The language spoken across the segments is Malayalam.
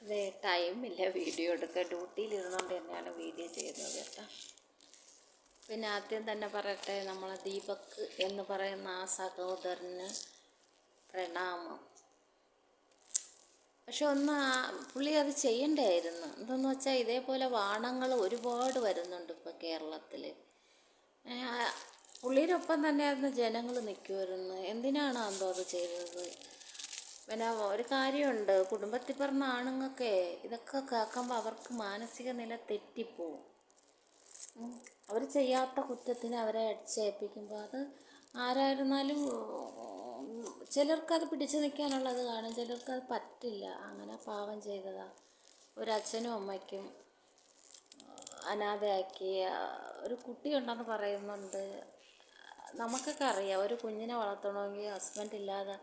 അതെ, ടൈമില്ല വീഡിയോ എടുക്കാൻ. ഡ്യൂട്ടിയിലിരുന്നുകൊണ്ട് തന്നെയാണ് വീഡിയോ ചെയ്യുന്നത് കേട്ടോ. പിന്നെ ആദ്യം തന്നെ പറയട്ടെ, നമ്മളെ ദീപക് എന്ന് പറയുന്ന ആ സഹോദരന് പ്രണാമം. പക്ഷെ പുള്ളി അത് ചെയ്യണ്ടായിരുന്നു. എന്തെന്ന് വെച്ചാൽ ഇതേപോലെ വാണങ്ങൾ ഒരുപാട് വരുന്നുണ്ട് ഇപ്പോൾ കേരളത്തിൽ. പുള്ളിയുടെ തന്നെയായിരുന്നു ജനങ്ങൾ നിൽക്കുമായിരുന്നു. എന്തിനാണ് എന്തോ അത് ചെയ്തത്? പിന്നെ ഒരു കാര്യമുണ്ട്, കുടുംബത്തിൽ പറഞ്ഞ ആണുങ്ങൾക്ക് ഇതൊക്കെ കേൾക്കുമ്പോൾ അവർക്ക് മാനസിക നില തെറ്റിപ്പോവും. അവർ ചെയ്യാത്ത കുറ്റത്തിന് അവരെ അടിച്ചേൽപ്പിക്കുമ്പോൾ അത് ആരായിരുന്നാലും ചിലർക്കത് പിടിച്ചു നിൽക്കാനുള്ളത് കാണും, ചിലർക്കത് പറ്റില്ല. അങ്ങനെ പാവം ചെയ്തതാണ്. ഒരു അച്ഛനും അമ്മയ്ക്കും അനാഥയാക്കിയ ഒരു കുട്ടിയുണ്ടെന്ന് പറയുന്നുണ്ട്. നമുക്കൊക്കെ അറിയാം, ഒരു കുഞ്ഞിനെ വളർത്തണമെങ്കിൽ ഹസ്ബൻഡ് ഇല്ലാതെ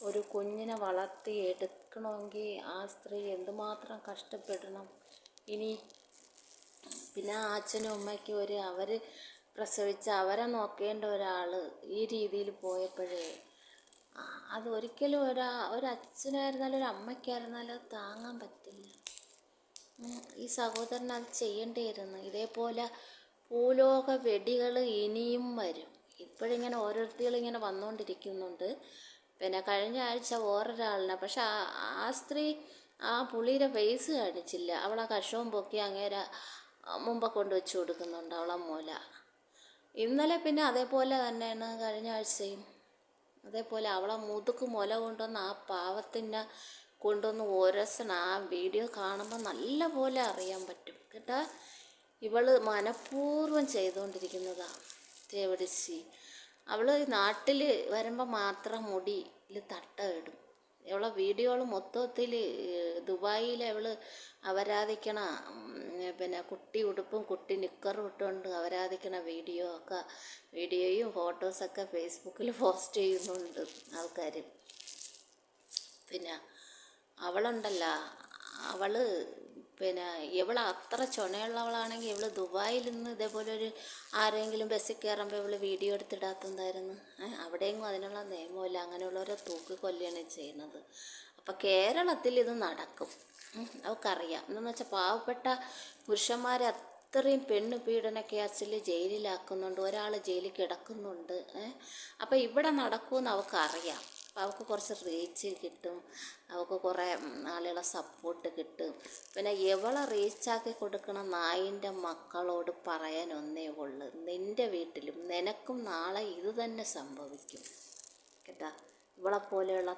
ഒരു കുഞ്ഞിനെ വളർത്തി എടുക്കണമെങ്കിൽ ആ സ്ത്രീ എന്തുമാത്രം കഷ്ടപ്പെടണം. ഇനി പിന്നെ ആ അച്ഛനും അമ്മയ്ക്കും അവർ പ്രസവിച്ച് അവരെ നോക്കേണ്ട ഒരാൾ ഈ രീതിയിൽ പോയപ്പോഴേ അത് ഒരിക്കലും ഒരു അച്ഛനായിരുന്നാലും ഒരു അമ്മയ്ക്കായിരുന്നാലും അത് താങ്ങാൻ പറ്റില്ല. ഈ സഹോദരൻ അത് ചെയ്യേണ്ടിയിരുന്നു. ഇതേപോലെ ഭൂലോക വെടികൾ ഇനിയും വരും. ഇപ്പോഴിങ്ങനെ ഓരോരുത്തരിങ്ങനെ വന്നുകൊണ്ടിരിക്കുന്നുണ്ട്. പിന്നെ കഴിഞ്ഞ ആഴ്ച വേറൊരാളിനെ, പക്ഷെ ആ സ്ത്രീ ആ പുള്ളിയുടെ ഫേസ് കാണിച്ചില്ല. അവളെ കഷവും പൊക്കി അങ്ങേരെ മുമ്പ് കൊണ്ടുവച്ച് കൊടുക്കുന്നുണ്ട്, അവളെ മൂല. ഇന്നലെ പിന്നെ അതേപോലെ തന്നെയാണ് കഴിഞ്ഞ ആഴ്ചയും. അതേപോലെ അവളെ മുതുക്ക് മുല കൊണ്ടുവന്ന് ആ പാവത്തിനെ കൊണ്ടുവന്ന് ഒരസണം. ആ വീഡിയോ കാണുമ്പോൾ നല്ല പോലെ അറിയാൻ പറ്റും കേട്ടാ. ഇവള് മനഃപൂർവ്വം ചെയ്തുകൊണ്ടിരിക്കുന്നതാണ് തേവടിച്ചി. അവൾ നാട്ടിൽ വരുമ്പോൾ മാത്രം മുടിയിൽ തട്ട ഇടും. ഇവളെ വീഡിയോകൾ മൊത്തത്തിൽ ദുബായിൽ അവൾ അവരാധിക്കണ, പിന്നെ കുട്ടി ഉടുപ്പും കുട്ടി നിക്കറും ഇട്ടുകൊണ്ട് അവരാധിക്കണ വീഡിയോയും ഫോട്ടോസൊക്കെ ഫേസ്ബുക്കിൽ പോസ്റ്റ് ചെയ്യുന്നുണ്ട് ആൾക്കാർ. പിന്നെ അവളുണ്ടല്ല, പിന്നെ ഇവൾ അത്ര ചുണയുള്ളവളാണെങ്കിൽ ഇവൾ ദുബായിൽ നിന്ന് ഇതേപോലെ ആരെങ്കിലും ബസ്സിൽ കയറുമ്പോൾ ഇവൾ വീഡിയോ എടുത്തിടാത്തതായിരുന്നു. അവിടെയെങ്കിലും അതിനുള്ള നിയമമില്ല. അങ്ങനെയുള്ളവരെ തൂക്കിക്കൊല്ലുകയാണ് ചെയ്യുന്നത്. അപ്പം കേരളത്തിൽ ഇത് നടക്കും, അവൾക്കറിയാം. എന്താണെന്ന് വെച്ചാൽ പാവപ്പെട്ട പുരുഷന്മാരെ അത്രയും പെണ്ണ് പീഡന കേസിൽ ജയിലിലാക്കുന്നുണ്ട്, ഒരാൾ ജയിലിൽ കിടക്കുന്നുണ്ട്. അപ്പം ഇവിടെ നടക്കുമെന്ന് അവൾക്കറിയാം. അപ്പോൾ അവൾക്ക് കുറച്ച് റീച്ച് കിട്ടും, അവൾക്ക് കുറേ ആളുകളെ സപ്പോർട്ട് കിട്ടും. പിന്നെ ഇവളെ റീച്ചാക്കി കൊടുക്കണ നായിൻ്റെ മക്കളോട് പറയാൻ ഒന്നേ ഉള്ളൂ, നിൻ്റെ വീട്ടിലും നിനക്കും നാളെ ഇത് തന്നെ സംഭവിക്കും കേട്ടാ. ഇവളെപ്പോലെയുള്ള